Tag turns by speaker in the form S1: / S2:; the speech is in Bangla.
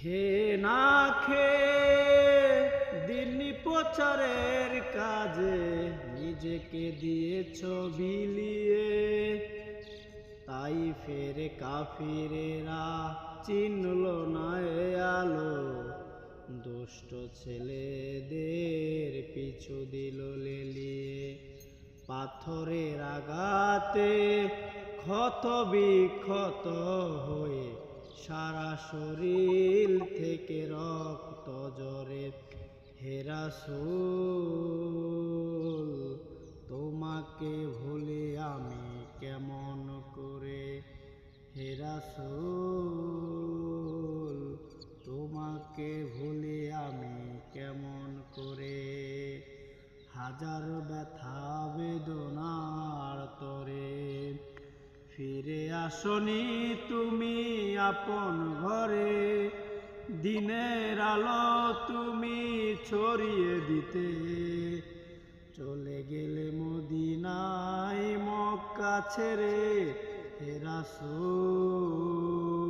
S1: খেয়ে না খেয়ে দিন প্রচারের কাজে নিজেকে দিয়েছ বিলিয়ে, তাই ফের কাফিরেরা চিনল না এ আলো, দুষ্ট ছেলেদের পিছু দিল লেলিয়ে। পাথরের আঘাতে ক্ষত বিক্ষত হয়ে সারা শরীর থেকে রক্ত ঝরে। হে রাসূল, তোমাকে ভুলি আমি কেমন করে। হে রাসূল, তোমাকে ভুলি আমি কেমন করে। হাজার ব্যথা বেদনার তরে ফিরে আসনি তুমি আপন ঘরে। দিনের আলো তুমি ছড়িয়ে দিতে, চলে গেলে মদিনায় মক্কা ছেড়ে। হে রাসূল।